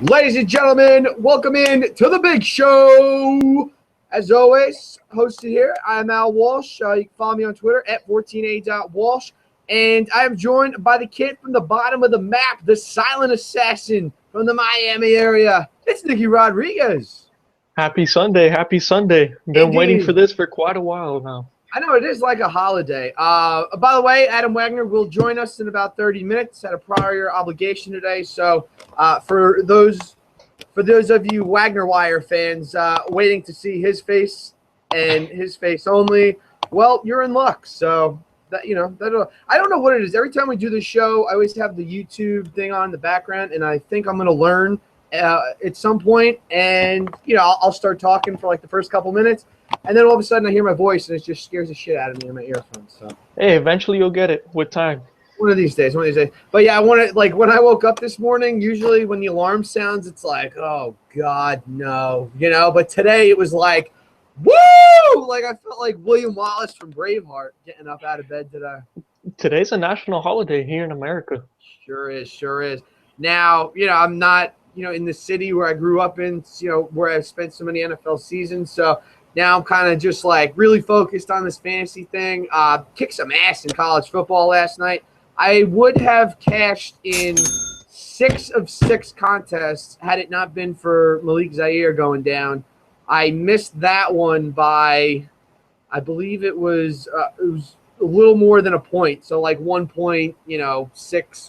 Ladies and gentlemen, welcome in to the big show. As always, hosted here, I'm Al Walsh. You can follow me on Twitter at 14a.walsh. And I am joined by the kid from the bottom of the map, the silent assassin from the Miami area. It's Nicky Rodriguez. Happy Sunday. Happy Sunday. Been waiting for Indeed. this for quite a while now. I know it is like a holiday. By the way, Adam Wagner will join us in about 30 minutes. Had a prior obligation today, so for those of you Wagner Wire fans waiting to see his face and his face only, well, you're in luck. So that I don't know what it is. Every time we do this show, I always have the YouTube thing on in the background, and I think I'm going to learn at some point, and I'll start talking for like the first couple minutes. And then all of a sudden I hear my voice, and it just scares the shit out of me in my earphones. So Hey, eventually you'll get it with time. one of these days. But yeah, I want to, like, when I woke up this morning, usually when the alarm sounds, it's like, oh God, no, But today it was like, woo! Like I felt like William Wallace from Braveheart getting up out of bed today. Today's a national holiday here in America. Sure is. Now, I'm not, in the city where I grew up in, where I've spent so many NFL seasons. So now I'm kind of just like really focused on this fantasy thing. Kicked some ass in college football last night. I would have cashed in 6 of 6 contests had it not been for Malik Zaire going down. I missed that one by, I believe it was a little more than a point. So like 1.6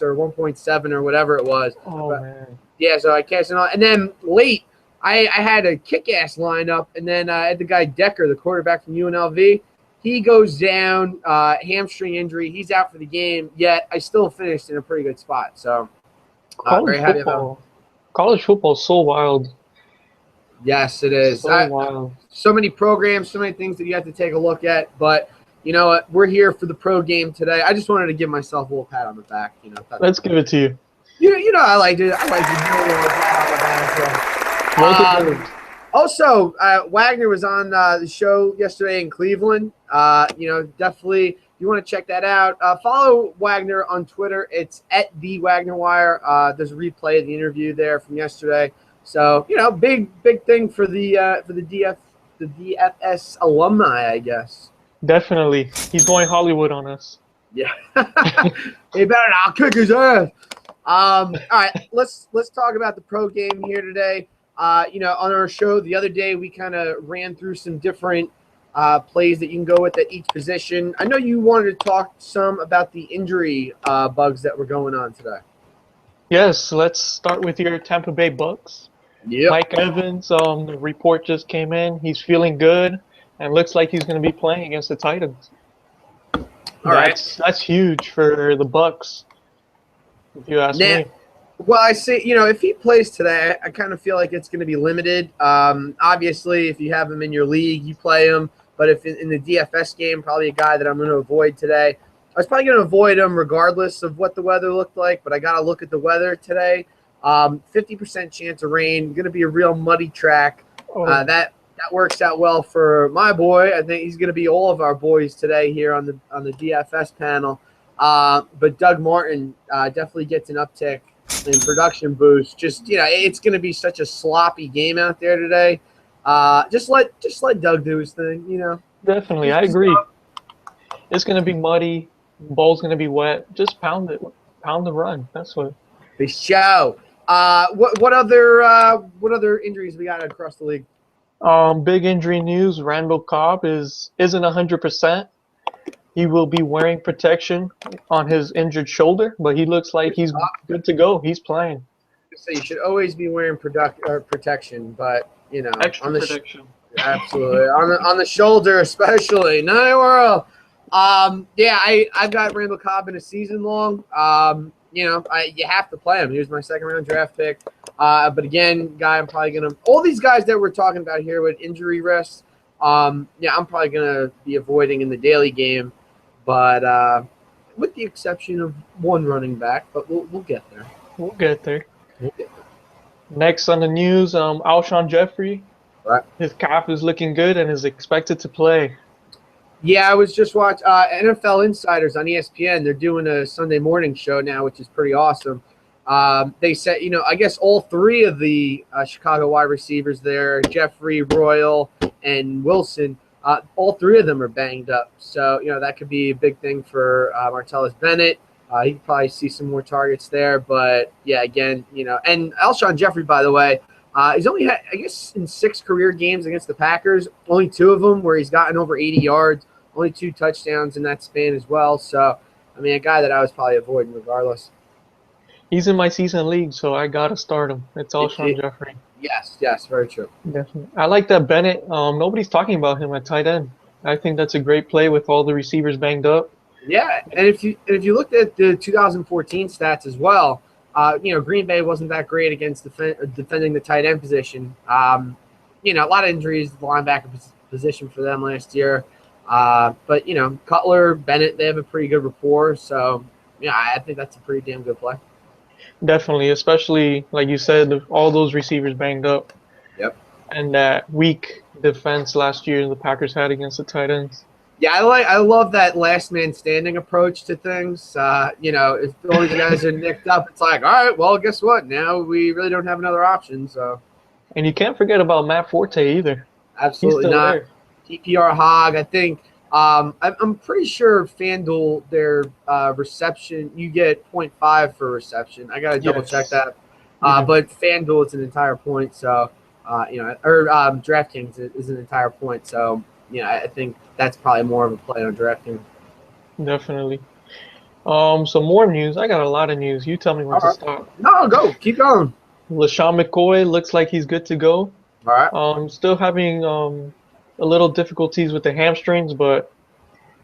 or 1.7 or whatever it was. Oh, man. Yeah, so I cashed it on. And then late, I had a kick-ass lineup, and then I had the guy Decker, the quarterback from UNLV. He goes down, hamstring injury. He's out for the game, yet I still finished in a pretty good spot. So very happy about it. College football is so wild. Yes, it is. So wild. So many programs, so many things that you have to take a look at. But you know what? We're here for the pro game today. I just wanted to give myself a little pat on the back. Let's give it to you. I like to give a little pat on the back. So. Also, Wagner was on the show yesterday in Cleveland. Definitely, you want to check that out. Follow Wagner on Twitter. It's at the Wagner Wire. There's a replay of the interview there from yesterday. So, big thing for the DFS alumni, I guess. Definitely, he's going Hollywood on us. Yeah, he better not kick his ass. All right, let's talk about the pro game here today. On our show the other day, we kind of ran through some different plays that you can go with at each position. I know you wanted to talk some about the injury bugs that were going on today. Yes, let's start with your Tampa Bay Bucks. Yep. Mike Evans, the report just came in. He's feeling good and looks like he's going to be playing against the Titans. That's huge for the Bucks, if you ask me. Well, I say, if he plays today, I kind of feel like it's going to be limited. Obviously, if you have him in your league, you play him. But if in the DFS game, probably a guy that I'm going to avoid today. I was probably going to avoid him regardless of what the weather looked like, but I got to look at the weather today. 50% chance of rain, going to be a real muddy track. That works out well for my boy. I think he's going to be all of our boys today here on the DFS panel. But Doug Martin definitely gets an uptick in production boost. Just it's going to be such a sloppy game out there today. Just let Doug do his thing. Definitely, I agree. It's going to be muddy. Ball's going to be wet. Just pound it, pound the run. That's what. The show. What other injuries we got across the league? Big injury news. Randall Cobb isn't 100%. He will be wearing protection on his injured shoulder, but he looks like he's good to go. He's playing. So you should always be wearing protection, but Extra on the protection. Absolutely on the shoulder especially. No, I've got Randall Cobb in a season long. You have to play him. He was my second round draft pick. But again, I'm probably gonna all these guys that we're talking about here with injury risks. I'm probably gonna be avoiding in the daily game. But with the exception of one running back, but we'll get there. We'll get there. Next on the news, Alshon Jeffrey. Right. His calf is looking good and is expected to play. Yeah, I was just watching NFL Insiders on ESPN. They're doing a Sunday morning show now, which is pretty awesome. They said, I guess all three of the Chicago wide receivers there, Jeffrey, Royal, and Wilson, all three of them are banged up. So, that could be a big thing for Martellus Bennett. He could probably see some more targets there. But, yeah, again, and Alshon Jeffrey, by the way, he's only had, I guess, in 6 career games against the Packers, only 2 of them where he's gotten over 80 yards, only 2 touchdowns in that span as well. So, I mean, a guy that I was probably avoiding regardless. He's in my season league, so I gotta start him. It's Alshon Jeffrey. Yes, very true. Definitely. I like that Bennett. Nobody's talking about him at tight end. I think that's a great play with all the receivers banged up. Yeah, and if you looked at the 2014 stats as well, Green Bay wasn't that great against defending the tight end position. A lot of injuries, the linebacker position for them last year. But Cutler, Bennett, they have a pretty good rapport. So I think that's a pretty damn good play. Definitely, especially like you said, all those receivers banged up. Yep. And that weak defense last year the Packers had against the tight ends. Yeah, I love that last man standing approach to things. If all these guys are nicked up, it's like, all right, well, guess what? Now we really don't have another option. So. And you can't forget about Matt Forte either. Absolutely not. There. PPR hog, I think. I'm pretty sure FanDuel, their reception, you get 0.5 for reception. I got to double check that. But FanDuel, it's an entire point. So, DraftKings is an entire point. So, I think that's probably more of a play on DraftKings. Definitely. Some more news. I got a lot of news. You tell me when to stop. No, go. Keep going. LaShawn McCoy looks like he's good to go. All right. Still having a little difficulties with the hamstrings, but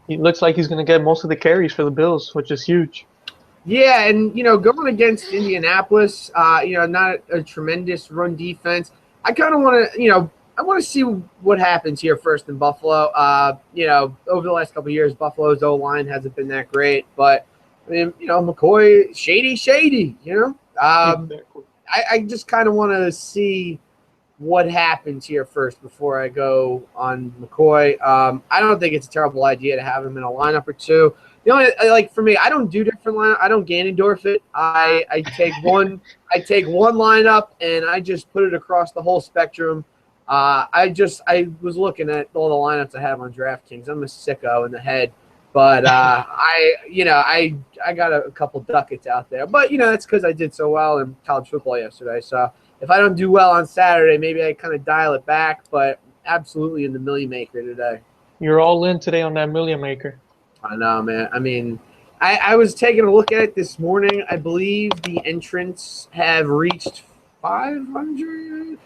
he looks like he's going to get most of the carries for the Bills, which is huge. Yeah, and, going against Indianapolis, not a tremendous run defense. I kind of want to, I want to see what happens here first in Buffalo. Over the last couple of years, Buffalo's O-line hasn't been that great. But, I mean, McCoy, shady, exactly. I just kind of want to see what happens here first before I go on McCoy. I don't think it's a terrible idea to have him in a lineup or two. The only for me, I don't do different lineup. I don't Ganondorf it. I take one lineup and I just put it across the whole spectrum. I was looking at all the lineups I have on DraftKings. I'm a sicko in the head, but I got a couple ducats out there. But that's because I did so well in college football yesterday. So if I don't do well on Saturday, maybe I kind of dial it back. But absolutely in the Million Maker today. You're all in today on that Million Maker. I know, man. I mean, I was taking a look at it this morning. I believe the entrants have reached 500.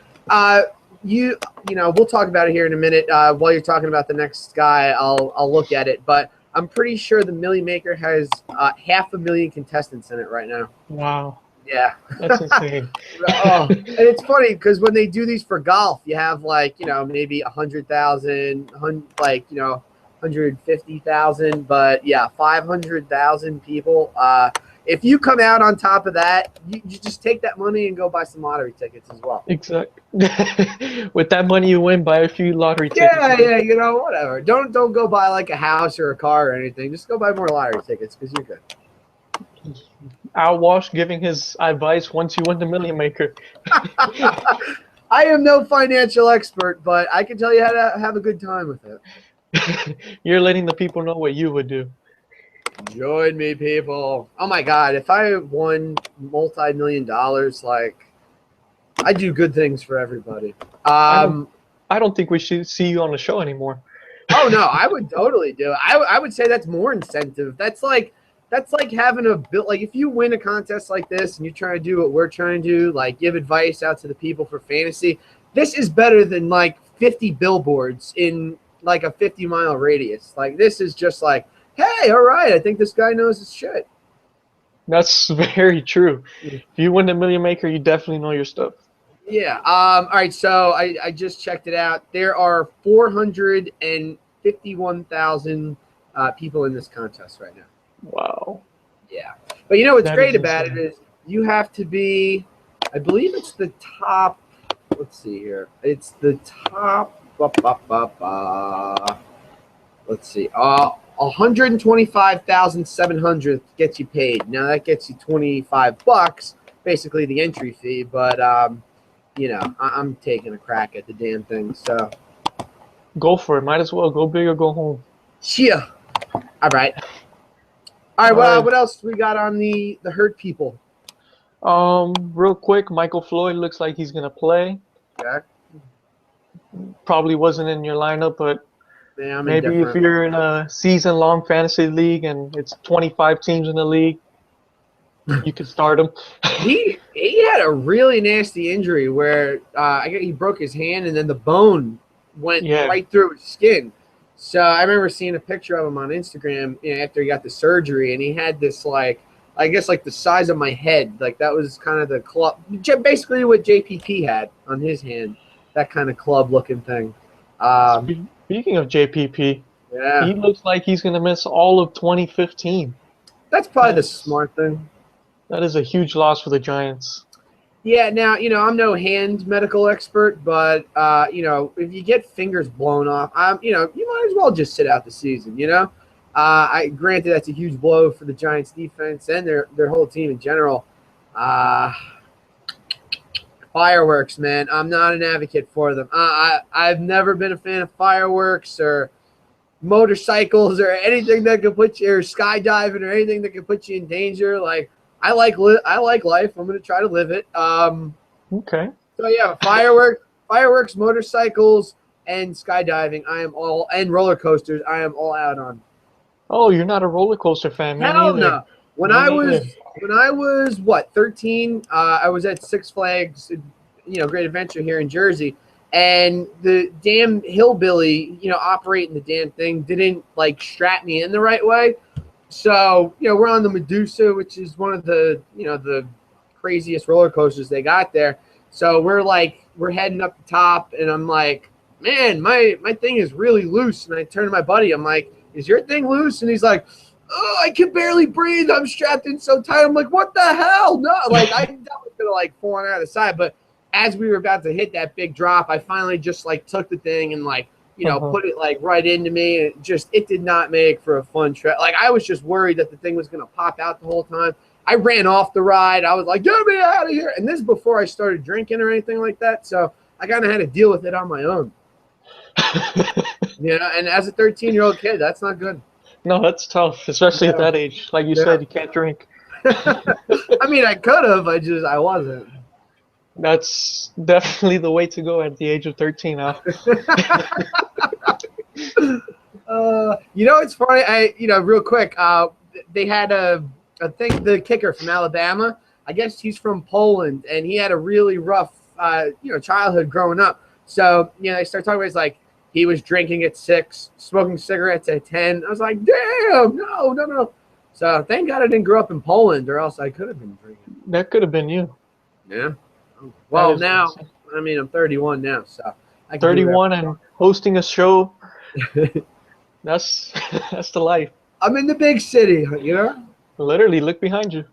We'll talk about it here in a minute. While you're talking about the next guy, I'll look at it. But I'm pretty sure the Million Maker has 500,000 contestants in it right now. Wow. Yeah. That's insane. And it's funny because when they do these for golf, you have maybe 100,000, 150,000, but yeah, 500,000 people. If you come out on top of that, you just take that money and go buy some lottery tickets as well. Exactly. With that money you win, buy a few lottery tickets. Yeah, whatever. Don't go buy like a house or a car or anything. Just go buy more lottery tickets because you're good. Outwash giving his advice once you win the Million Maker. I am no financial expert, but I can tell you how to have a good time with it. You're letting the people know what you would do. Join me, people. Oh, my God. If I won multi-million dollars, I do good things for everybody. I don't think we should see you on the show anymore. Oh, no. I would totally do it. I would say that's more incentive. That's like having a bill. Like if you win a contest like this and you're trying to do what we're trying to do, give advice out to the people for fantasy, this is better than 50 billboards in a 50-mile radius. This is just hey, all right, I think this guy knows his shit. That's very true. If you win the Million Maker, you definitely know your stuff. Yeah. All right, so I just checked it out. There are 451,000 people in this contest right now. Wow. Yeah. But what's great about it is you have to be, I believe it's the top, let's see here. It's the top, let's see, 125,700 gets you paid. Now that gets you $25, basically the entry fee. But I'm taking a crack at the damn thing. So Go for it. Might as well go big or go home. yeah. All right. All right. All Well, right. what else we got on the hurt people? Real quick, Michael Floyd looks like he's gonna play. Okay. Probably wasn't in your lineup, but Yeah, I'm maybe if indifferent. you're in a season-long fantasy league and it's 25 teams in the league, you could start him. He had a really nasty injury where he broke his hand and then the bone went Yeah. right through his skin. So I remember seeing a picture of him on Instagram, after he got the surgery, and he had this I guess the size of my head. Like that was kind of the club, basically what JPP had on his hand, that kind of club looking thing. Speaking of JPP, Yeah, he looks like he's gonna miss all of 2015. that's probably the That's, smart thing. that is a huge loss for the Giants. Yeah, now, I'm no hand medical expert, but, if you get fingers blown off, you might as well just sit out the season, Granted, that's a huge blow for the Giants defense and their whole team in general. Fireworks, man. I'm not an advocate for them. I've never been a fan of fireworks or motorcycles or anything that could put you, or skydiving or anything that could put you in danger. I like life. I'm gonna try to live it. Okay. So yeah, fireworks, motorcycles, and skydiving. And roller coasters. I am all out on. Oh, you're not a roller coaster fan, me Hell neither. no. When Me I neither. was 13, I was at Six Flags, Great Adventure here in Jersey, and the damn hillbilly, operating the damn thing didn't strap me in the right way. So, we're on the Medusa, which is one of the, the craziest roller coasters they got there. So we're heading up the top, and I'm like, man, my thing is really loose. And I turn to my buddy, I'm like, is your thing loose? And he's like, oh, I can barely breathe. I'm strapped in so tight. I'm like, what the hell? No, I was gonna falling out of the side. But as we were about to hit that big drop, I finally just took the thing and put it right into me. And it did not make for a fun trip. I was just worried that the thing was gonna pop out the whole time. I ran off the ride. I was like, get me out of here. And this is before I started drinking or anything like that. So I kind of had to deal with it on my own. And as a 13-year-old kid, that's not good. No, that's tough, especially at that age. Like you said, you can't drink. I mean, I could have. I wasn't. That's definitely the way to go at the age of 13 now. It's funny. Real quick, they had I think the kicker from Alabama. I guess he's from Poland, and he had a really rough, childhood growing up. So, they start talking about he was drinking at 6, smoking cigarettes at 10. I was like, damn, no. So thank God I didn't grow up in Poland, or else I could have been drinking. That could have been you. Yeah. Well, now, insane. I'm 31 now, so I can 31 and hosting a show. That's the life. I'm in the big city, Literally, look behind you.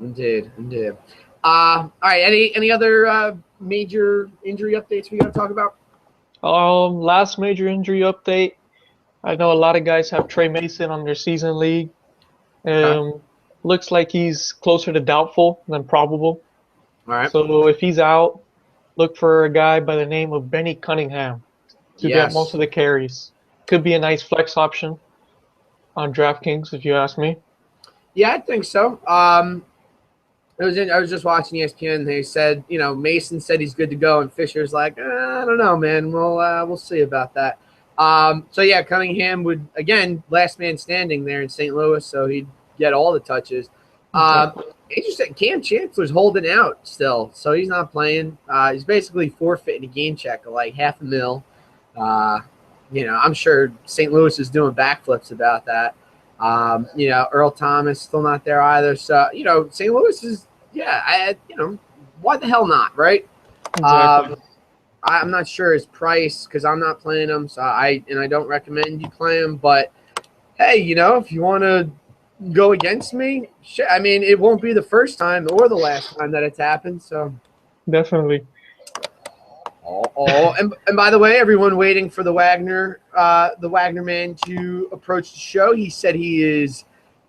Indeed. All right. Any other major injury updates we got to talk about? Last major injury update. I know a lot of guys have Trey Mason on their season league. Looks like he's closer to doubtful than probable. All right. So if he's out, look for a guy by the name of Benny Cunningham to get most of the carries. Could be a nice flex option on DraftKings, if you ask me. Yeah, I think so. I was just watching ESPN. They said, Mason said he's good to go, and Fisher's like, I don't know, man. We'll see about that. So yeah, Cunningham would, again, last man standing there in St. Louis, so he'd get all the touches. Interesting. Cam Chancellor's holding out still, so he's not playing. He's basically forfeiting a game check of $500,000. I'm sure St. Louis is doing backflips about that. Earl Thomas still not there either. So, St. Louis is, why the hell not, right? Exactly. I'm not sure his price because I'm not playing him. So I don't recommend you play him. But hey, if you want to go against me, shit, I mean, it won't be the first time or the last time that it's happened. So definitely. And by the way, everyone waiting for the Wagner man to approach the show. He said he is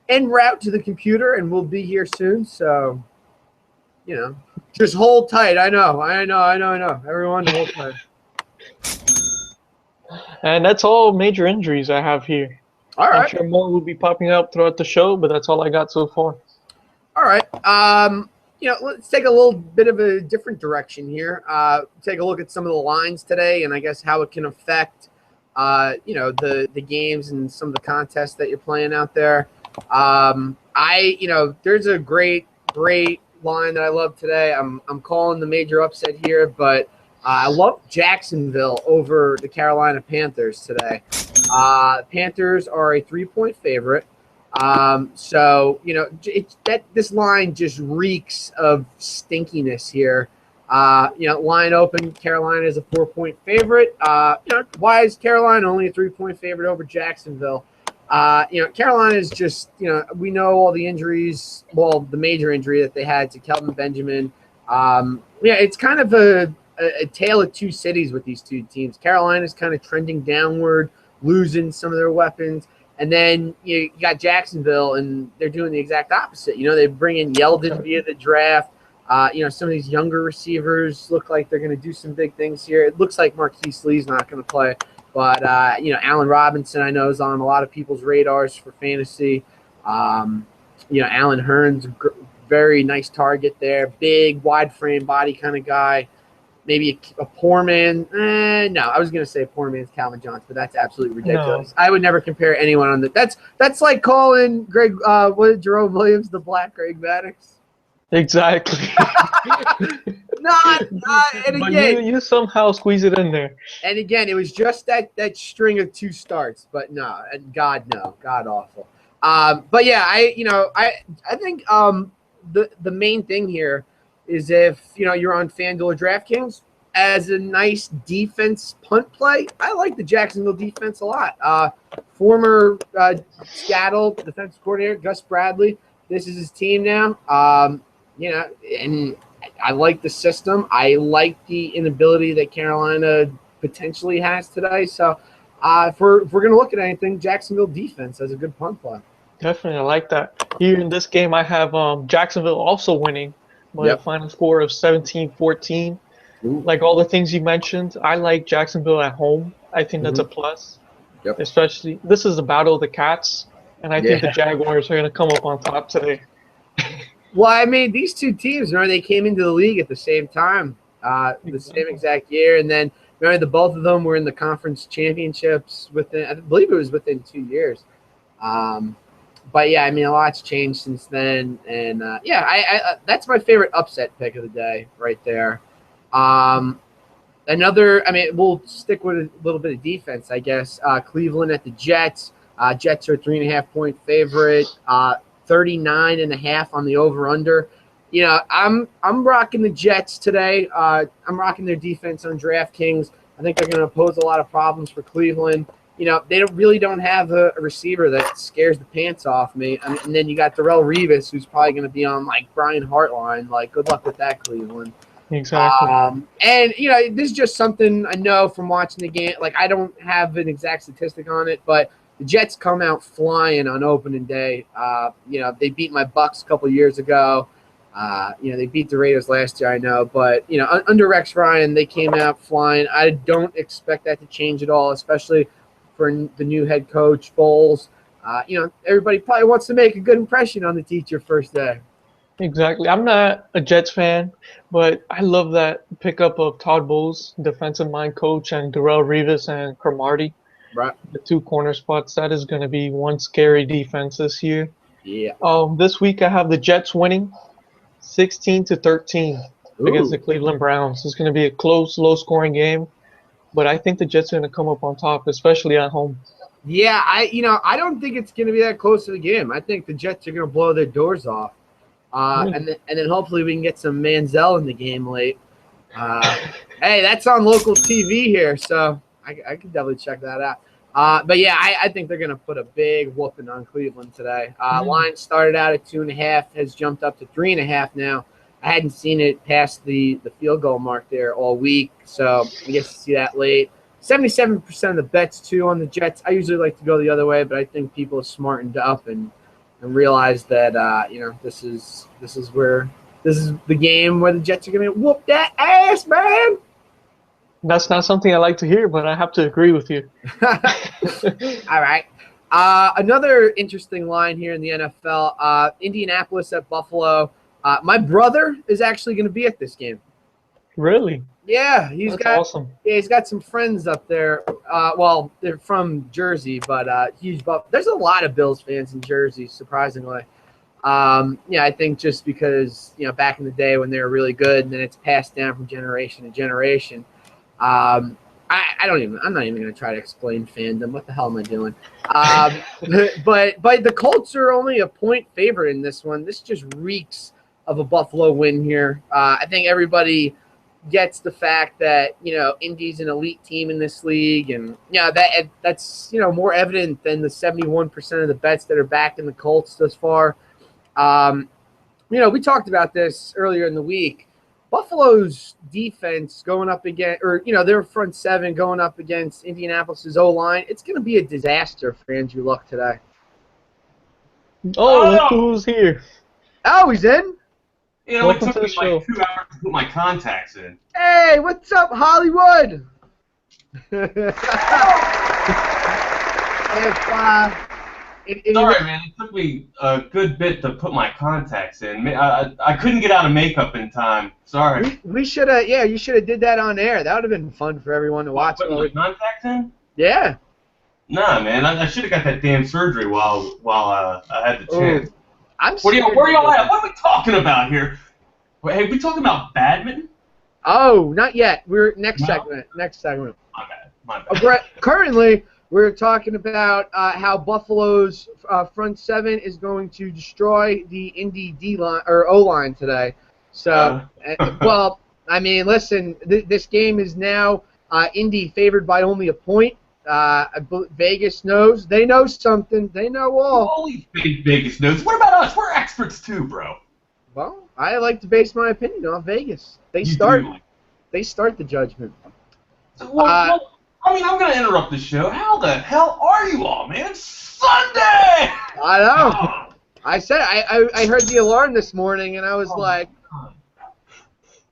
en route to the computer and will be here soon. So, just hold tight. I know. Everyone hold tight. And that's all major injuries I have here. All right. I'm sure more will be popping up throughout the show, but that's all I got so far. All right. Let's take a little bit of a different direction here. Take a look at some of the lines today, and I guess how it can affect, the games and some of the contests that you're playing out there. There's a great line that I love today. I'm calling the major upset here, but I love Jacksonville over the Carolina Panthers today. Panthers are a 3-point favorite. This line just reeks of stinkiness here. Line open, Carolina is a 4-point favorite. Why is Carolina only a 3-point favorite over Jacksonville? Carolina is just, we know all the injuries, well, the major injury that they had to Kelvin Benjamin. It's kind of a tale of two cities with these two teams. Carolina's kind of trending downward, losing some of their weapons. And then you got Jacksonville, and they're doing the exact opposite. They bring in Yeldon via the draft. Some of these younger receivers look like they're going to do some big things here. It looks like Marquise Lee's not going to play. But, Allen Robinson, I know, is on a lot of people's radars for fantasy. Allen Hurns, very nice target there. Big, wide frame body kind of guy. Maybe a poor man. No, I was going to say a poor man's Calvin Johnson, but that's absolutely ridiculous. No. I would never compare anyone on that. That's like calling Jerome Williams the Black Greg Maddux. Exactly. Not. And again, but you somehow squeeze it in there. And again, it was just that string of 2 starts, but no, and God awful. But yeah, I think the main thing here is if you're on FanDuel or DraftKings as a nice defense punt play. I like the Jacksonville defense a lot. Former Seattle defensive coordinator Gus Bradley. This is his team now. And I like the system. I like the inability that Carolina potentially has today. So if we're going to look at anything, Jacksonville defense as a good punt play. Definitely, I like that. Here in this game, I have Jacksonville also winning by a final score of 17-14. Like all the things you mentioned, I like Jacksonville at home. I think that's a plus. Yep. Especially, this is the battle of the cats, and I think the Jaguars are going to come up on top today. Well, I mean, these two teams, they came into the league at the same time, the same exact year. And then, the both of them were in the conference championships within, I believe it was within 2 years. But, yeah, a lot's changed since then. And, I that's my favorite upset pick of the day right there. We'll stick with a little bit of defense, I guess. Cleveland at the Jets. Jets are a 3.5-point favorite. 39.5 on the over/under. I'm rocking the Jets today. I'm rocking their defense on DraftKings. I think they're going to pose a lot of problems for Cleveland. They really don't have a receiver that scares the pants off me. And then you got Darrelle Revis, who's probably going to be on like Brian Hartline. Like, good luck with that, Cleveland. Exactly. This is just something I know from watching the game. Like, I don't have an exact statistic on it, but the Jets come out flying on opening day. They beat my Bucks a couple years ago. They beat the Raiders last year, I know. But, under Rex Ryan, they came out flying. I don't expect that to change at all, especially for the new head coach, Bowles. Everybody probably wants to make a good impression on the teacher first day. Exactly. I'm not a Jets fan, but I love that pickup of Todd Bowles, defensive mind coach, and Darrelle Revis and Cromartie. Right. The 2 corner spots. That is going to be one scary defense this year. Yeah. This week I have the Jets winning 16-13 against the Cleveland Browns. It's going to be a close, low-scoring game, but I think the Jets are going to come up on top, especially at home. Yeah, I don't think it's going to be that close to the game. I think the Jets are going to blow their doors off, and then hopefully we can get some Manziel in the game late. Hey, that's on local TV here, so I can definitely check that out. But yeah, I think they're going to put a big whooping on Cleveland today. Line started out at 2.5, has jumped up to 3.5 now. I hadn't seen it past the field goal mark there all week, so I guess to see that late. 77% of the bets too on the Jets. I usually like to go the other way, but I think people have smartened up and realized that this is where This is the game where the Jets are going to whoop that ass, man. That's not something I like to hear, but I have to agree with you. All right. Another interesting line here in the NFL, Indianapolis at Buffalo. My brother is actually going to be at this game. Really? Yeah, That's awesome. Yeah, he's got some friends up there. Well, they're from Jersey, but there's a lot of Bills fans in Jersey, surprisingly. Yeah, I think just because back in the day when they were really good, and then it's passed down from generation to generation. I'm not even going to try to explain fandom. What the hell am I doing? But the Colts are only a point favorite in this one. This just reeks of a Buffalo win here. I think everybody gets the fact that Indy's an elite team in this league, and that's more evident than the 71% of the bets that are backing the Colts thus far. We talked about this earlier in the week. Buffalo's defense going up against, or their front seven going up against Indianapolis's O-line, it's going to be a disaster for Andrew Luck today. Oh, look who's here. Oh, he's in? It only took me like 2 hours to put my contacts in. Hey, what's up, Hollywood? Sorry, man. It took me a good bit to put my contacts in. I couldn't get out of makeup in time. Sorry. We should have. Yeah, you should have did that on air. That would have been fun for everyone to watch. Putting my contacts in? Yeah. Nah, man. I should have got that damn surgery while I had the chance. Where y'all at? What are we talking about here? Hey, we talking about badminton? Oh, not yet. We're next segment. Next segment. My bad. Currently, we're talking about how Buffalo's front seven is going to destroy the Indy D line or O line today. So, well, I mean, listen, this game is now Indy favored by only a point. Vegas knows. They know something. They know all. Holy Vegas knows. What about us? We're experts too, bro. Well, I like to base my opinion on Vegas. They start the judgment. So, well, I mean, I'm going to interrupt the show. How the hell are you all, man? It's Sunday! I know. I said I heard the alarm this morning, and I was like,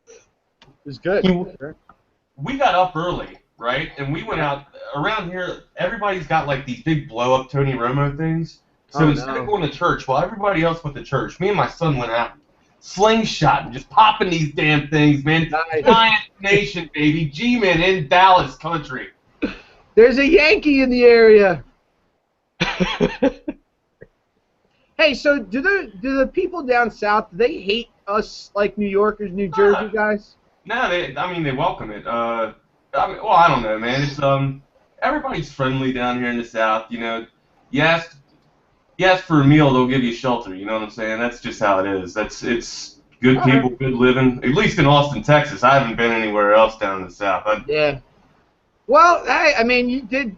it was good. We got up early, right? And we went out. Around here, everybody's got, like, these big blow-up Tony Romo things. So instead of going to church, while everybody else went to church, me and my son went out slingshot and just popping these damn things, man. Nice. Giant Nation, baby. G-Man in Dallas country. There's a Yankee in the area. Hey, so do the people down south, do they hate us like New Yorkers, New Jersey guys? No, they welcome it. I don't know, man. It's everybody's friendly down here in the south. You ask for a meal, they'll give you shelter. You know what I'm saying? That's just how it is. It's good people, good living. At least in Austin, Texas. I haven't been anywhere else down in the south. Yeah. Well, hey, I mean, you did,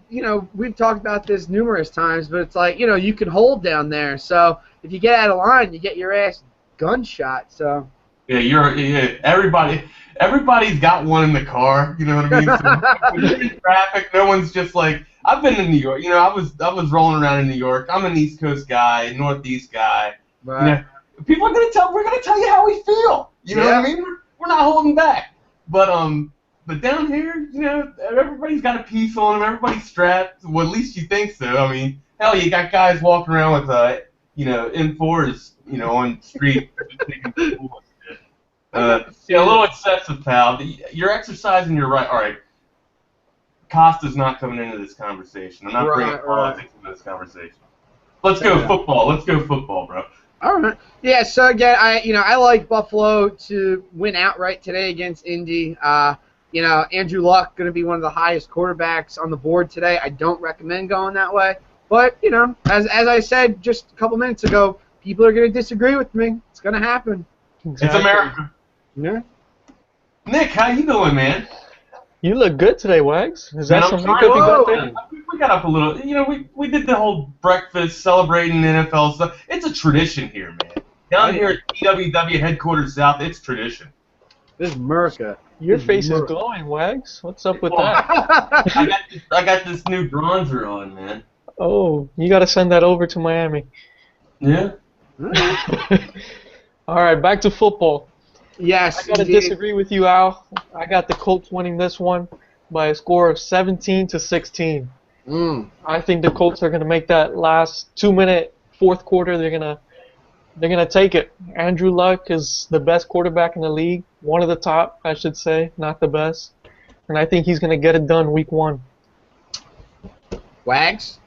we've talked about this numerous times, but it's like, you can hold down there. So if you get out of line, you get your ass gunshot. So. Yeah, everybody's got one in the car. You know what I mean? So when you're in traffic, no one's just like. I've been to New York. I was rolling around in New York. I'm an East Coast guy, Northeast guy. Right. People are we're gonna tell you how we feel. You know what I mean? We're not holding back. But down here, everybody's got a piece on them. Everybody's strapped. Well, at least you think so. I mean, hell, you got guys walking around with M4s, on the street. A little excessive, pal. You're exercising your right. All right. Costa's not coming into this conversation. I'm not bringing politics into this conversation. Let's go football. Let's go football, bro. All right. Yeah. So again, I like Buffalo to win outright today against Indy. Andrew Luck going to be one of the highest quarterbacks on the board today. I don't recommend going that way, but as I said just a couple minutes ago, people are going to disagree with me. It's going to happen. Exactly. It's America. Yeah. Nick, how you doing, man? You look good today, Wags. Is that something good you got there? We got up a little. We did the whole breakfast celebrating NFL stuff. It's a tradition here, man. Down here at EWW headquarters South, it's tradition. This is America. Your face is glowing, Wags. What's up with that? I got this new bronzer on, man. Oh, you got to send that over to Miami. Yeah. All right, back to football. Yes, I gotta disagree with you, Al. I got the Colts winning this one by a score of 17-16. I think the Colts are gonna make that last 2-minute fourth quarter. They're gonna take it. Andrew Luck is the best quarterback in the league, one of the top, I should say, not the best. And I think he's gonna get it done week 1. Wags?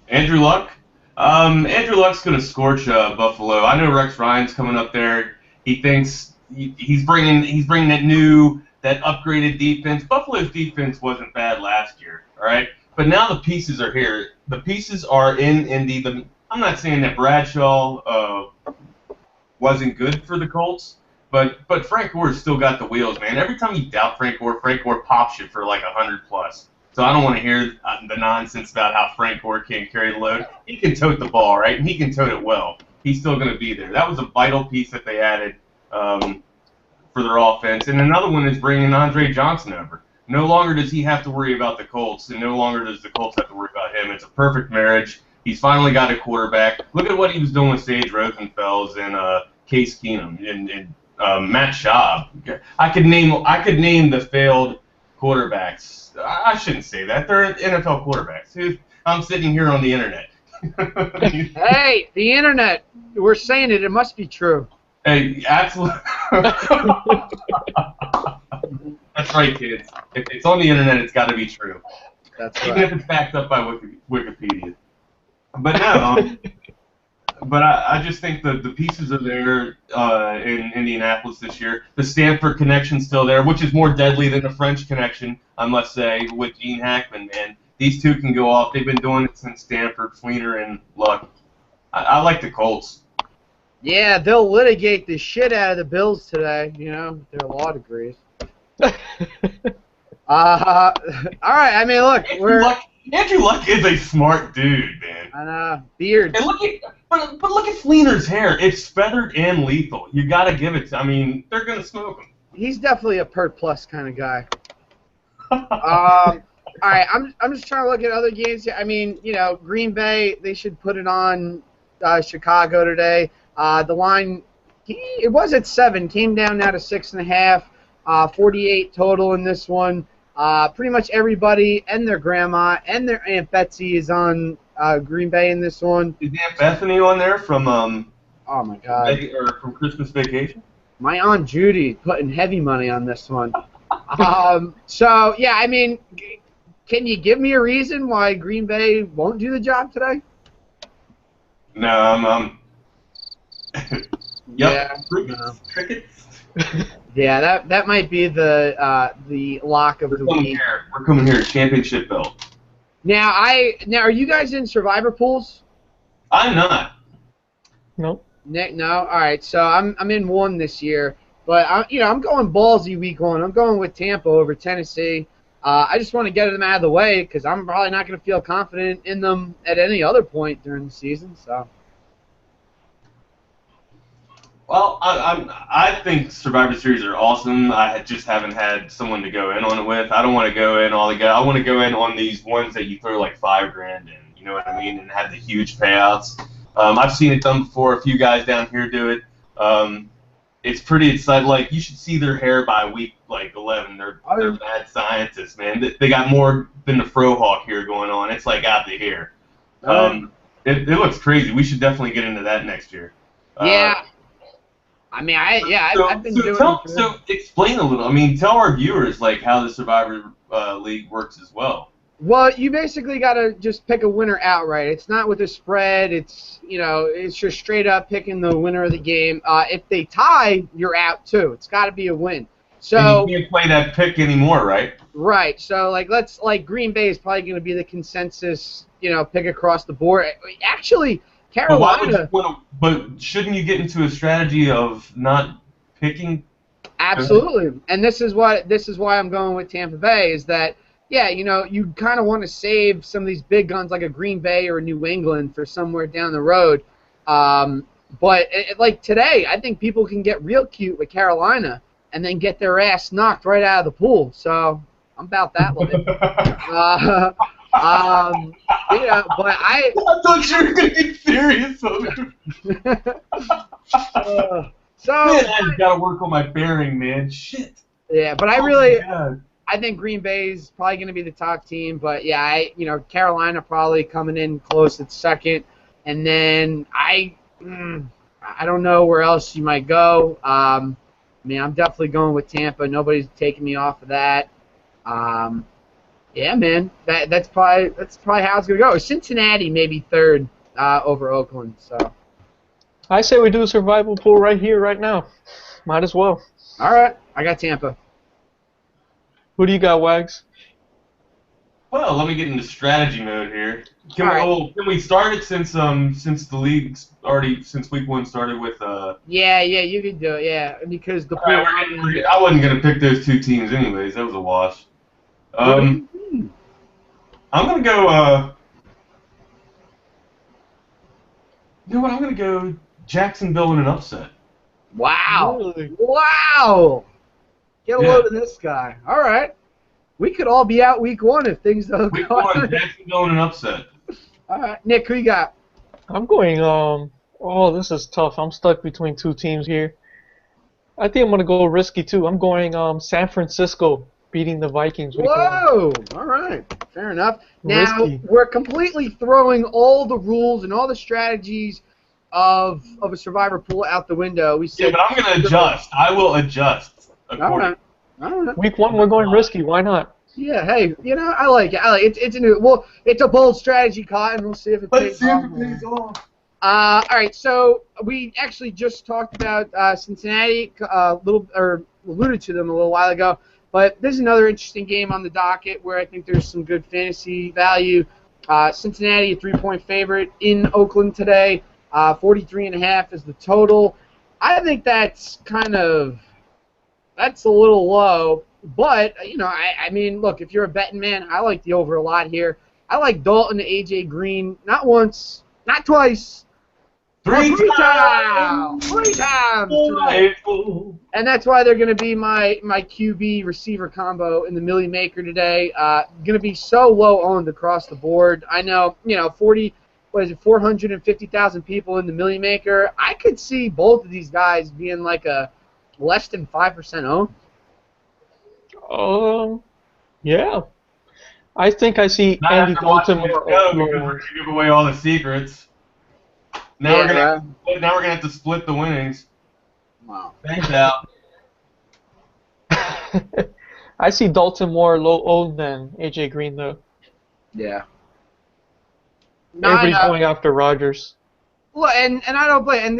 Andrew Luck? Andrew Luck's going to scorch Buffalo. I know Rex Ryan's coming up there. He thinks he's bringing that upgraded defense. Buffalo's defense wasn't bad last year, all right? But now the pieces are here. The pieces are in Indy. I'm not saying that Bradshaw wasn't good for the Colts, but Frank Gore's still got the wheels, man. Every time you doubt Frank Gore pops you for like 100+. So I don't want to hear the nonsense about how Frank Gore can't carry the load. He can tote the ball, right? And he can tote it well. He's still going to be there. That was a vital piece that they added for their offense. And another one is bringing Andre Johnson over. No longer does he have to worry about the Colts, and no longer does the Colts have to worry about him. It's a perfect marriage. He's finally got a quarterback. Look at what he was doing with Sage Rosenfels and Case Keenum and Matt Schaub. I could name the failed quarterbacks. I shouldn't say that. They're NFL quarterbacks. I'm sitting here on the internet. Hey, the internet. We're saying it. It must be true. Hey, absolutely. That's right, kids. If it's on the internet, it's got to be true. That's right. Even if it's backed up by Wikipedia. But no, but I just think the pieces are there in Indianapolis this year. The Stanford connection's still there, which is more deadly than the French connection, I must say, with Gene Hackman, man. These two can go off. They've been doing it since Stanford, Fleener, and Luck. I like the Colts. Yeah, they'll litigate the shit out of the Bills today, their law degrees. All right, I mean, look, Andrew Luck is a smart dude, man. I know, beard. And but look at Fleener's hair. It's feathered and lethal. You got to give it to. I mean, they're gonna smoke him. He's definitely a Pert Plus kind of guy. All right, I'm just trying to look at other games here. I mean, Green Bay, they should put it on Chicago today. The line, it was at 7, came down now to 6.5. 48 total in this one. Pretty much everybody and their grandma and their Aunt Betsy is on Green Bay in this one. Is Aunt Bethany on there from oh my God, or from Christmas Vacation? My Aunt Judy putting heavy money on this one. So yeah, I mean, can you give me a reason why Green Bay won't do the job today? No, Yep. Yeah. Crickets. Yeah, that might be the lock of the week. We're coming here, championship belt. Now are you guys in survivor pools? I'm not. Nope. No. All right. So I'm in one this year, but I'm going ballsy week 1. I'm going with Tampa over Tennessee. I just want to get them out of the way because I'm probably not going to feel confident in them at any other point during the season. So. Well, I think Survivor Series are awesome. I just haven't had someone to go in on it with. I don't want to go in all the guys. I want to go in on these ones that you throw like $5,000 in. You know what I mean? And have the huge payouts. I've seen it done before. A few guys down here do it. It's pretty exciting. Like you should see their hair by week like 11. They're mad scientists, man. They got more than the Frohawk here going on. It's like out the here. It looks crazy. We should definitely get into that next year. Yeah. I mean, I've been doing it. So explain a little. I mean, tell our viewers like how the Survivor League works as well. Well, you basically got to just pick a winner outright. It's not with a spread. It's it's just straight up picking the winner of the game. If they tie, you're out too. It's got to be a win. So and you can't play that pick anymore, right? Right. So like Green Bay is probably going to be the consensus pick across the board. Actually, Carolina. But shouldn't you get into a strategy of not picking? Absolutely. And this is why I'm going with Tampa Bay is that, yeah, you kind of want to save some of these big guns like a Green Bay or a New England for somewhere down the road. But like today, I think people can get real cute with Carolina and then get their ass knocked right out of the pool. So I'm about that life. But I thought you were going to get serious. Man, I've got to work on my bearing, man. Shit. Yeah, but I think Green Bay's probably going to be the top team. But yeah, Carolina probably coming in close at second, and then I don't know where else you might go. I'm definitely going with Tampa. Nobody's taking me off of that. Yeah, man, that's probably how it's gonna go. Cincinnati maybe third over Oakland. So I say we do a survival pool right here, right now. Might as well. All right, I got Tampa. Who do you got, Wags? Well, let me get into strategy mode here. Can we start it since the league's already since week 1 started with Yeah, you can do it. Yeah, because the pool. I wasn't gonna pick those 2 teams anyways. That was a wash. I'm gonna go. You know what? I'm gonna go Jacksonville in an upset. Wow! Really? Wow! Get a load of this guy. All right, we could all be out week 1 if things don't go. Week 1, Jacksonville in an upset. All right, Nick, who you got? I'm going. Oh, this is tough. I'm stuck between 2 teams here. I think I'm gonna go risky too. I'm going San Francisco beating the Vikings. Whoa! All right, fair enough. Now we're completely throwing all the rules and all the strategies of a survivor pool out the window. We said, yeah, but I'm gonna adjust. I will adjust accordingly. All right. Week 1, we're going risky. Why not? Yeah. Hey, I like it. It's a bold strategy, Cotton. We'll see if it pays off. All right, so we actually just talked about Cincinnati alluded to them a little while ago. But there's another interesting game on the docket where I think there's some good fantasy value. Cincinnati, a 3-point favorite in Oakland today. 43.5 is the total. I think that's a little low. But, I mean, look, if you're a betting man, I like the over a lot here. I like Dalton to A.J. Green, not once, not twice. 3 times! 3 times today. And that's why they're going to be my QB receiver combo in the Millie Maker today. Going to be so low owned across the board. I know, 450,000 people in the Millie Maker. I could see both of these guys being like a less than 5% owned. Yeah. I think I see Andy Dalton. We're going to give away all the secrets. Now we're gonna have to split the winnings. Wow. Thanks, Al. I see Dalton more low owned than AJ Green though. Yeah. Everybody's going after Rodgers. Well, and I don't blame. And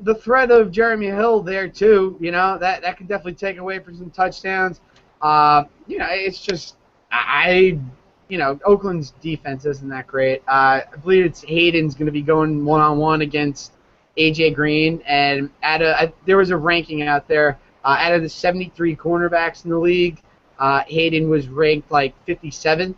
the threat of Jeremy Hill there too. That could definitely take away from some touchdowns. It's just Oakland's defense isn't that great. I believe it's Hayden's going to be going one-on-one against A.J. Green, and there was a ranking out there. Out of the 73 cornerbacks in the league, Hayden was ranked like 57th.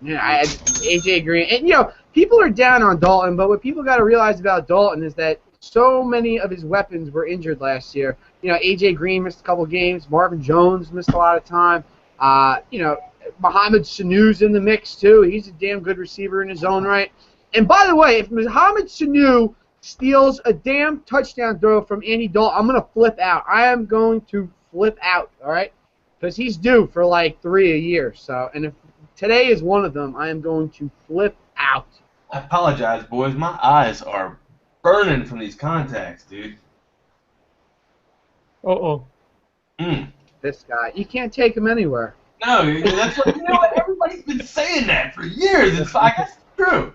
A.J. Green, and people are down on Dalton, but what people got to realize about Dalton is that so many of his weapons were injured last year. A.J. Green missed a couple games. Marvin Jones missed a lot of time. Mohamed Sanu's in the mix, too. He's a damn good receiver in his own right. And by the way, if Mohamed Sanu steals a damn touchdown throw from Andy Dalton, I'm going to flip out. I am going to flip out, all right? Because he's due for like 3 a year. So, and if today is one of them, I am going to flip out. I apologize, boys. My eyes are burning from these contacts, dude. Uh-oh. This guy. You can't take him anywhere. No, that's what everybody's been saying that for years. It's like, it's true.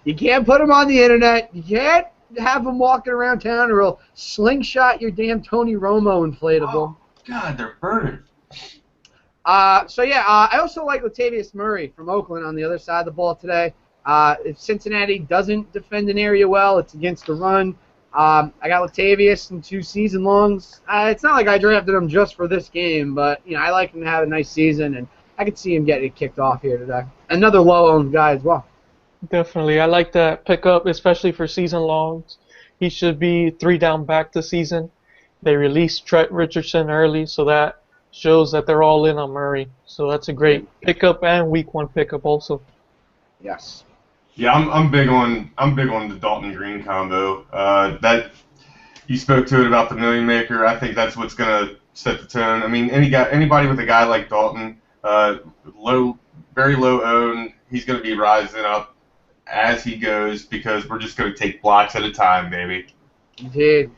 You can't put him on the internet. You can't have him walking around town or he'll slingshot your damn Tony Romo inflatable. Oh, God, they're burning. I also like Latavius Murray from Oakland on the other side of the ball today. If Cincinnati doesn't defend an area well, it's against the run. I got Latavius in 2 season longs. It's not like I drafted him just for this game, but I like him to have a nice season, and I could see him getting it kicked off here today. Another low-owned guy as well. Definitely. I like that pickup, especially for season longs. He should be 3 down back this season. They released Trent Richardson early, so that shows that they're all in on Murray. So that's a great pickup and week 1 pickup also. Yes. Yeah, I'm big on the Dalton Green combo. That you spoke to it about the Million Maker. I think that's what's gonna set the tone. I mean, anybody with a guy like Dalton, very low owned, he's gonna be rising up as he goes because we're just gonna take blocks at a time, baby. Indeed.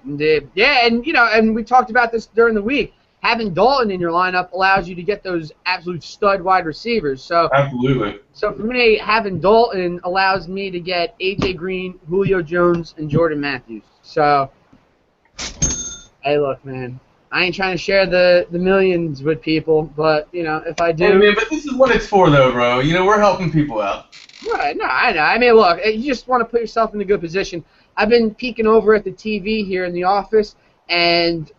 Yeah, and we talked about this during the week. Having Dalton in your lineup allows you to get those absolute stud wide receivers. So absolutely. So for me, having Dalton allows me to get A.J. Green, Julio Jones, and Jordan Matthews. So, hey, look, man, I ain't trying to share the millions with people, but if I do, hey, man, but this is what it's for, though, bro. We're helping people out. Right? No, I know. I mean, look, you just want to put yourself in a good position. I've been peeking over at the TV here in the office, and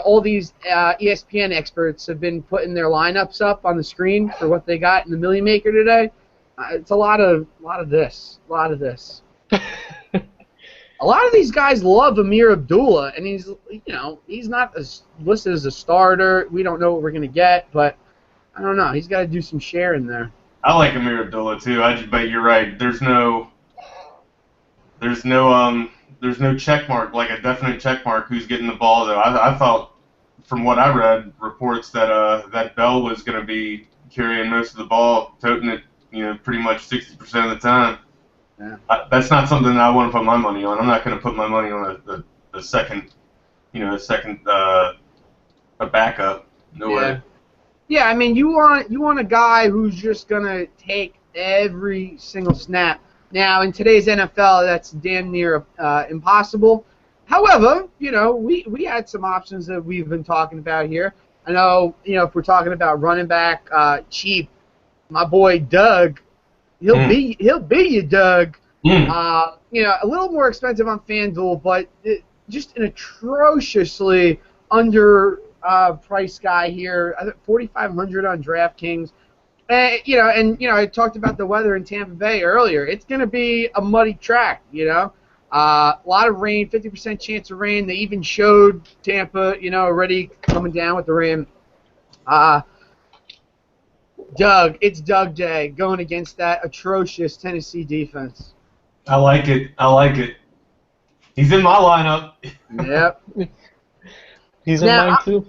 all these ESPN experts have been putting their lineups up on the screen for what they got in the Million Maker today. It's a lot of this. A lot of these guys love Amir Abdullah, and he's not listed as a starter. We don't know what we're gonna get, but I don't know. He's got to do some sharing there. I like Amir Abdullah too. But you're right. There's no check mark, like a definite check mark who's getting the ball though. I thought, from what I read, reports that Bell was going to be carrying most of the ball, toting it, pretty much 60% of the time. Yeah. That's not something that I want to put my money on. I'm not going to put my money on a second, a backup. No way. Yeah, I mean, you want a guy who's just going to take every single snap. Now, in today's NFL, that's damn near impossible. However, we had some options that we've been talking about here. I know, if we're talking about running back cheap, my boy Doug, he'll be you, Doug. A little more expensive on FanDuel, but just an atrociously under price guy here. I think 4,500 on DraftKings. I talked about the weather in Tampa Bay earlier. It's going to be a muddy track, a lot of rain, 50% chance of rain. They even showed Tampa, already coming down with the rain. Doug, it's Doug Day going against that atrocious Tennessee defense. I like it. He's in my lineup. Yep. He's in mine too.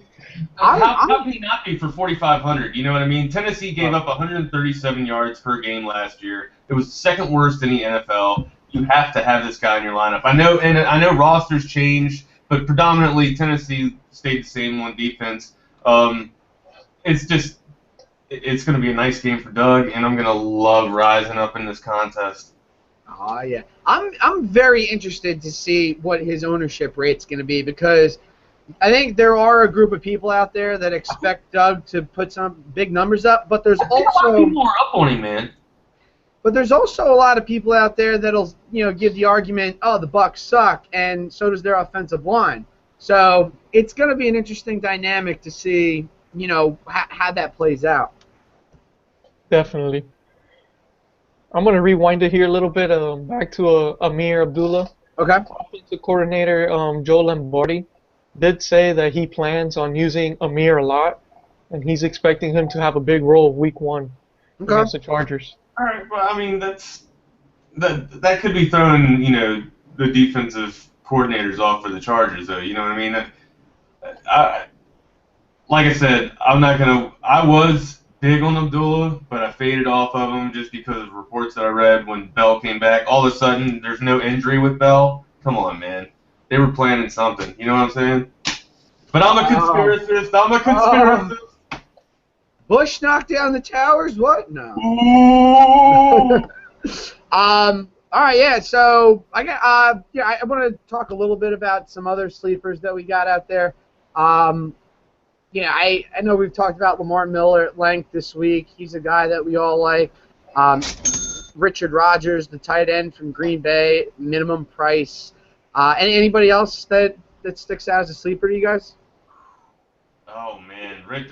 How can he not be for 4,500? You know what I mean? Tennessee gave up 137 yards per game last year. It was second worst in the NFL. You have to have this guy in your lineup. I know rosters changed, but predominantly Tennessee stayed the same on defense. It's going to be a nice game for Doug, and I'm going to love rising up in this contest. Oh yeah, I'm very interested to see what his ownership rate's going to be, because I think there are a group of people out there that expect Doug to put some big numbers up, but there's also a lot of people are up on him, man. But there's also a lot of people out there that'll give the argument, oh, the Bucs suck, and so does their offensive line. So it's going to be an interesting dynamic to see how that plays out. Definitely. I'm going to rewind it here a little bit, back to Amir Abdullah. Okay. Offensive coordinator Joe Lombardi did say that he plans on using Amir a lot, and he's expecting him to have a big role week 1 against the Chargers. All right, well, I mean that could be throwing the defensive coordinators off for the Chargers, though. You know what I mean? Like I said, I was big on Abdullah, but I faded off of him just because of reports that I read when Bell came back. All of a sudden, there's no injury with Bell. Come on, man. They were planning something. You know what I'm saying? But I'm a conspiracist. Bush knocked down the towers? What? No. All right, yeah. So I got I want to talk a little bit about some other sleepers that we got out there. I know we've talked about Lamar Miller at length this week. He's a guy that we all like. Richard Rodgers, the tight end from Green Bay, minimum price. Anybody else that sticks out as a sleeper to you guys? Oh man, Rick,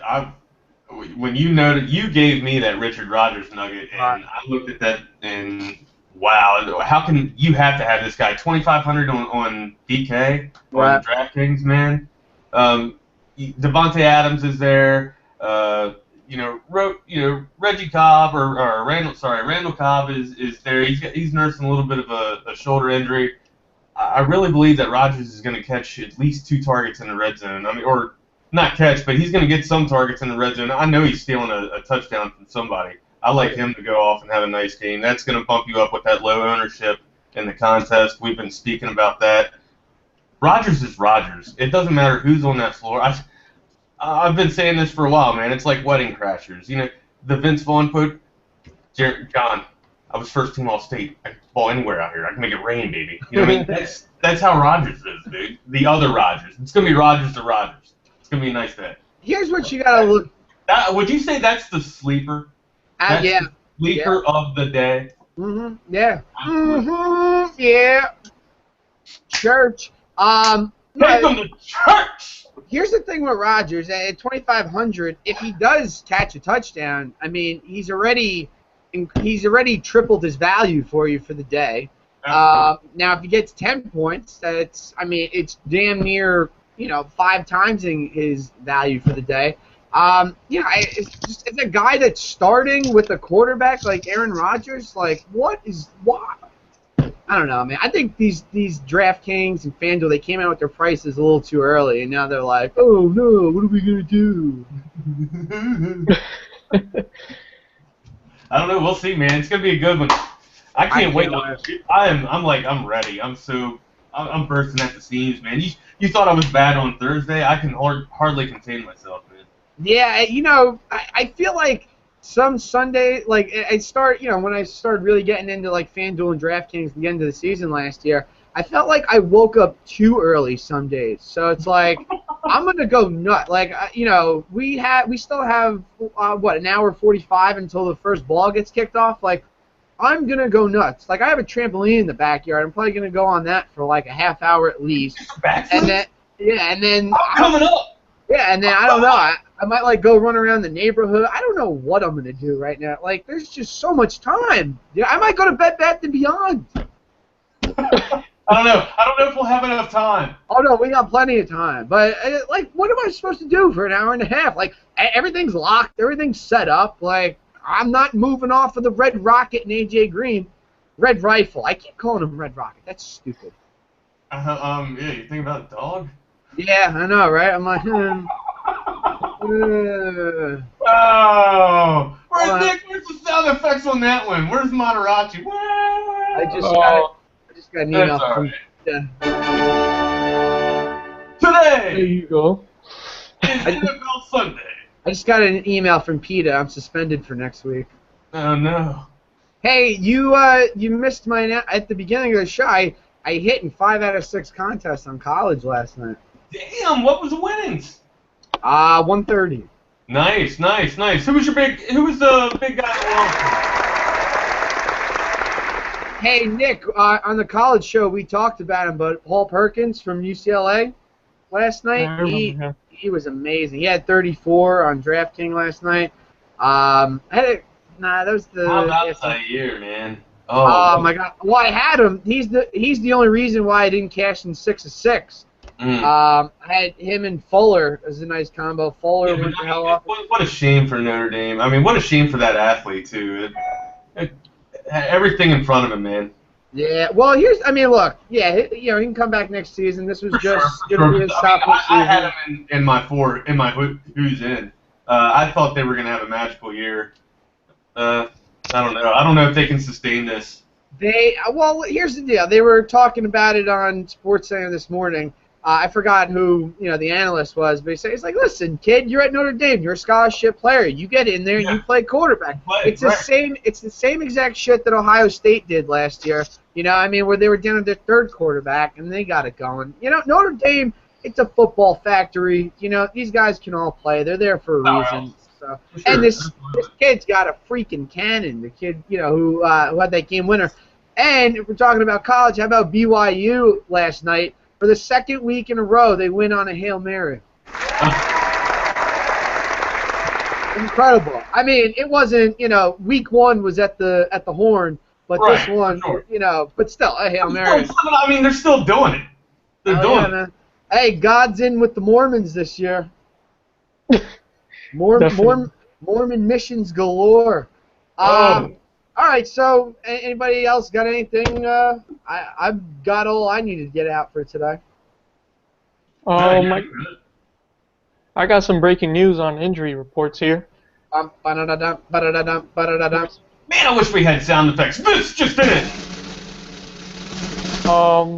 when you gave me that Richard Rodgers nugget, and I looked at that and wow, how can you have to have this guy 2,500 on DK on DraftKings, man? Devontae Adams is there. Reggie Cobb or Randall Cobb is there. He's nursing a little bit of a shoulder injury. I really believe that Rodgers is going to catch at least 2 targets in the red zone. I mean, or not catch, but he's going to get some targets in the red zone. I know he's stealing a touchdown from somebody. I like him to go off and have a nice game. That's going to bump you up with that low ownership in the contest. We've been speaking about that. Rodgers is Rodgers. It doesn't matter who's on that floor. I've been saying this for a while, man. It's like wedding crashers. You know, the Vince Vaughn quote, John, I was first team All-State. I can ball anywhere out here. I can make it rain, baby. You know what I mean? That's how Rodgers is, dude. The other Rodgers. It's going to be Rodgers to Rodgers. It's going to be a nice day. Here's what you got to look. Would you say that's the sleeper? That's yeah. The sleeper of the day? Mm-hmm. Yeah. Mm-hmm. Yeah. Church. Take them to church! Here's the thing with Rodgers. At 2,500, if he does catch a touchdown, I mean, he's already tripled his value for you for the day. Now, if he gets 10 points, it's damn near 5 times his value for the day. It's a guy that's starting with a quarterback like Aaron Rodgers. Like, why? I don't know, man. I think these DraftKings and FanDuel, they came out with their prices a little too early, and now they're like, oh no, what are we gonna do? I don't know. We'll see, man. It's gonna be a good one. I can't wait. I'm ready. I'm bursting at the seams, man. You thought I was bad on Thursday. I can hardly contain myself, man. Yeah, I feel like some Sunday, like when I started really getting into like FanDuel and DraftKings at the end of the season last year, I felt like I woke up too early some days. So it's like I'm gonna go nuts. Like we still have an hour 45 until the first ball gets kicked off. Like I'm gonna go nuts. Like I have a trampoline in the backyard. I'm probably gonna go on that for like a half hour at least. And then I'm coming up. Yeah, and then I don't know. I might like go run around the neighborhood. I don't know what I'm gonna do right now. Like there's just so much time. Yeah, I might go to Bed Bath & Beyond. I don't know. I don't know if we'll have enough time. Oh no, we got plenty of time. But what am I supposed to do for an hour and a half? Like everything's locked, everything's set up. Like I'm not moving off of the Red Rocket and AJ Green. Red Rifle. I keep calling him Red Rocket. That's stupid. Yeah, you think about a dog? Yeah, I know, right? I'm like, Oh, Nick? Where's the sound effects on that one? Where's Moderace? I just got an email from. Today. There you go. Is NFL Sunday. I just got an email from PETA. I'm suspended for next week. Oh no. Hey, you missed at the beginning of the show. I hit in 5 out of 6 contests on college last night. Damn, what was the winnings? 130. Nice. Who was the big guy? Hey, Nick, on the college show, we talked about him, but Paul Perkins from UCLA last night, he was amazing. He had 34 on DraftKings last night. That was the... How about that year, man? Oh my God! Well, I had him. He's the only reason why I didn't cash in 6 of 6. I had him and Fuller as a nice combo. Fuller went the hell off. What a shame for Notre Dame. I mean, what a shame for that athlete too. It had everything in front of him, man. Yeah. Well, look. Yeah, he can come back next season. This was just going to be his sophomore season. I had him in my who's in. I thought they were going to have a magical year. I don't know. I don't know if they can sustain this. Here's the deal. They were talking about it on SportsCenter this morning. I forgot who the analyst was, but he's like, "Listen, kid, you're at Notre Dame. You're a scholarship player. You get in there, you play quarterback. It's the same exact shit that Ohio State did last year. Where they were down to their 3rd quarterback and they got it going. Notre Dame, it's a football factory. These guys can all play. They're there for a reason." So, sure. And this kid's got a freaking cannon. The kid, who had that game winner. And if we're talking about college, how about BYU last night? For the 2nd week in a row, they win on a Hail Mary. Incredible. I mean, it wasn't, week 1 was at the horn, but this one, but still, a Hail Mary. They're still doing it. They're doing it. Man. Hey, God's in with the Mormons this year. Mormon missions galore. All right, so anybody else got anything? I've got all I needed to get out for today. I got some breaking news on injury reports here. Man, I wish we had sound effects. This just in.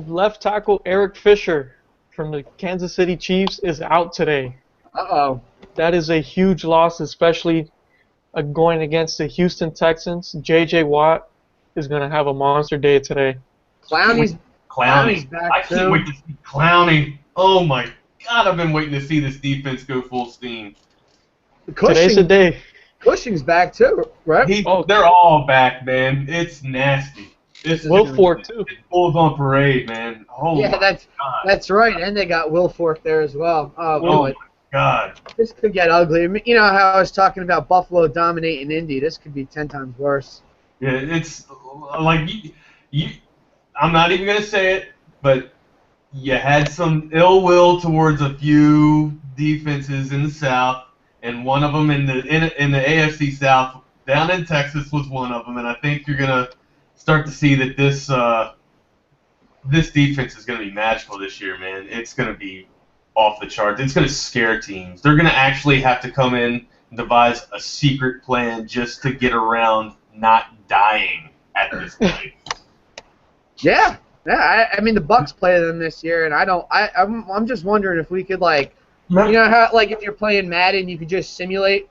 Left tackle Eric Fisher from the Kansas City Chiefs is out today. Uh-oh. That is a huge loss, especially going against the Houston Texans. J.J. Watt is going to have a monster day today. Clowney's back I can't wait to see Clowney. Oh, my God, I've been waiting to see this defense go full steam. Today's the day. Cushing's back, too, right? They're all back, man. It's nasty. Will Fork, too. It's Bulls on parade, man. Oh, yeah, that's right. And they got Will Fork there as well. Oh, boy. God. This could get ugly. You know how I was talking about Buffalo dominating Indy? This could be 10 times worse. Yeah, it's like I'm not even going to say it, but you had some ill will towards a few defenses in the South, and one of them in the AFC South down in Texas was one of them, and I think you're going to start to see that this defense is going to be magical this year, man. It's going to be off the charts. It's going to scare teams. They're going to actually have to come in and devise a secret plan just to get around not dying at this point. Yeah. I mean, the Bucks play them this year, and I'm just wondering if we could, like, you know how, like, if you're playing Madden, you could just simulate,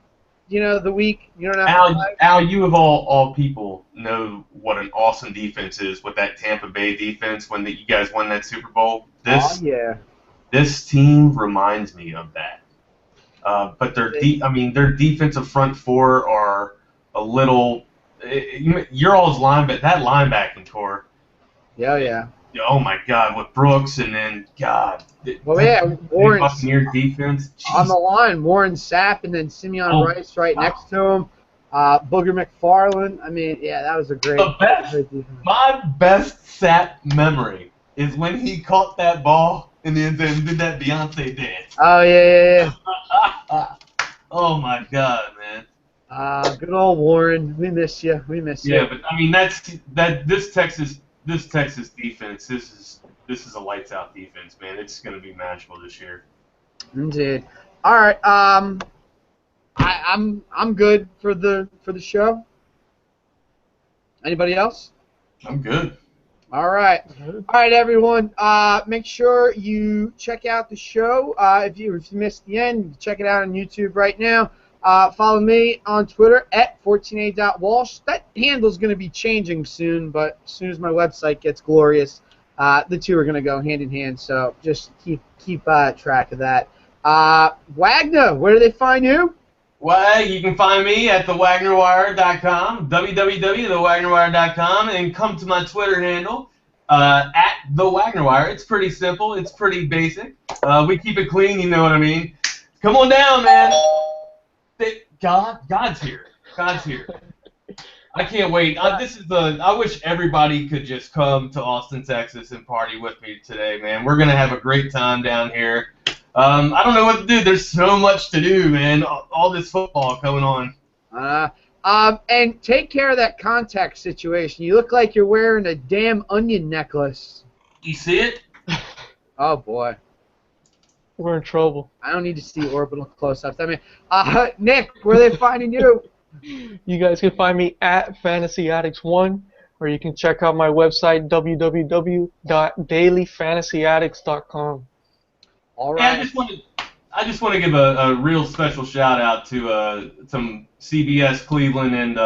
the week. You don't have to play. Al, you of all people know what an awesome defense is with that Tampa Bay defense when you guys won that Super Bowl. This team reminds me of that. But their defensive front four are a little. Your all's that linebacking core. Yeah. Oh my God, with Brooks and then God. Warren Buccaneer defense on the line. Warren Sapp and then Simeon Rice right next to him. Booger McFarland. I mean, yeah, that was a great. My best Sapp memory is when he caught that ball and then did that Beyonce dance. Oh yeah. Oh my God, man. Good old Warren. We miss you. Yeah, but I mean this Texas defense. This is a lights out defense, man. It's going to be magical this year. Indeed. All right. I'm good for the show. Anybody else? I'm good. All right, everyone. Make sure you check out the show. If you missed the end, check it out on YouTube right now. Follow me on Twitter at 14a.walsh. That handle's going to be changing soon, but as soon as my website gets glorious, the two are going to go hand in hand. So just keep track of that. Wagner, where do they find you? Well, you can find me at thewagnerwire.com, www.thewagnerwire.com, and come to my Twitter handle, at thewagnerwire. It's pretty simple. It's pretty basic. We keep it clean, you know what I mean. Come on down, man. God's here. God's here. I can't wait. I wish everybody could just come to Austin, Texas, and party with me today, man. We're gonna have a great time down here. I don't know what to do. There's so much to do, man. All this football going on. And take care of that contact situation. You look like you're wearing a damn onion necklace. You see it? Oh boy. We're in trouble. I don't need to see orbital close-ups. I mean, Nick, where are they finding you? You guys can find me at FantasyAddicts1, or you can check out my website, www.dailyfantasyaddicts.com. All right. Yeah, I just want to give a real special shout out to some CBS Cleveland and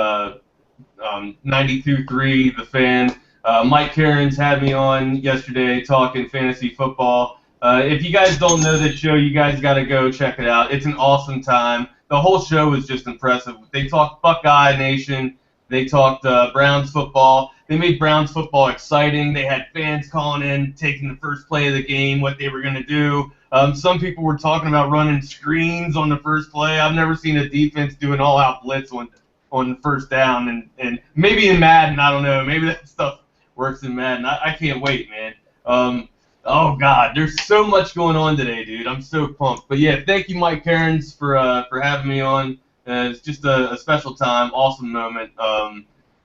92.3 The Fan. Mike Cairns had me on yesterday talking fantasy football. If you guys don't know that show, you guys got to go check it out. It's an awesome time. The whole show is just impressive. They talked Buckeye Nation. They talked Browns football. They made Browns football exciting. They had fans calling in, taking the first play of the game, what they were going to do. Some people were talking about running screens on the first play. I've never seen a defense do an all-out blitz on first down. And maybe in Madden, I don't know. Maybe that stuff works in Madden. I can't wait, man. Oh God, there's so much going on today, dude. I'm so pumped. But yeah, thank you, Mike Cairns, for having me on. It's just a special time, awesome moment.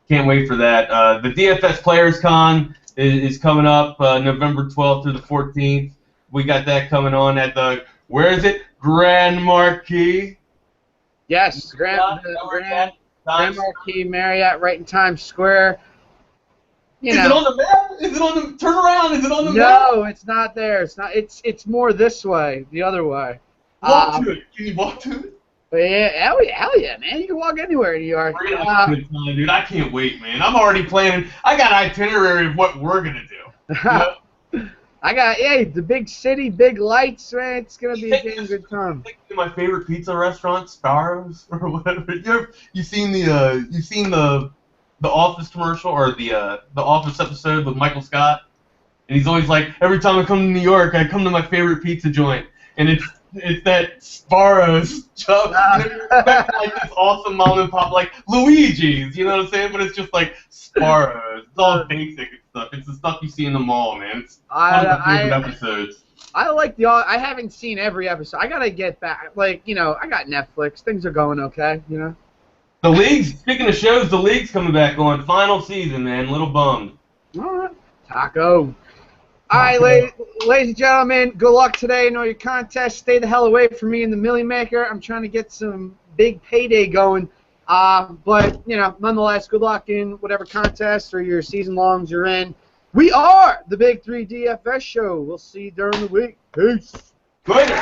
Can't wait for that. The DFS Players Con is coming up November 12th through the 14th. We got that coming on at the Grand Marquis. Yes, Grand Marquis Marriott, right in Times Square. Is it on the map? Is it on the turn around? Is it on the map? No, it's not there. It's not. It's more this way, the other way. Walk to it. Can you walk to it? Yeah, hell yeah, man. You can walk anywhere in New York. We're gonna have a good time, dude. I can't wait, man. I'm already planning. I got an itinerary of what we're gonna do. You know? I got the big city, big lights, man. It's gonna be a damn good time. My favorite pizza restaurant, Sparrows or whatever. You seen the Office commercial or the Office episode with Michael Scott? And he's always like, every time I come to New York, I come to my favorite pizza joint, and it's that Sparrows job. You expect like this awesome mom and pop like Luigi's, you know what I'm saying? But it's just like Sparrows. It's all basic stuff. It's the stuff you see in the mall, man. It's one of my favorite episodes. I like I haven't seen every episode. I gotta get back. Like, I got Netflix. Things are going okay, The league's, speaking of shows, the league's coming back on. Final season, man. Little bummed. All right. Taco. All right, ladies and gentlemen, good luck today in all your contests. Stay the hell away from me and the Millie Maker. I'm trying to get some big payday going. But, nonetheless, good luck in whatever contest or your season longs you're in. We are the Big 3 DFS Show. We'll see you during the week. Peace. Later.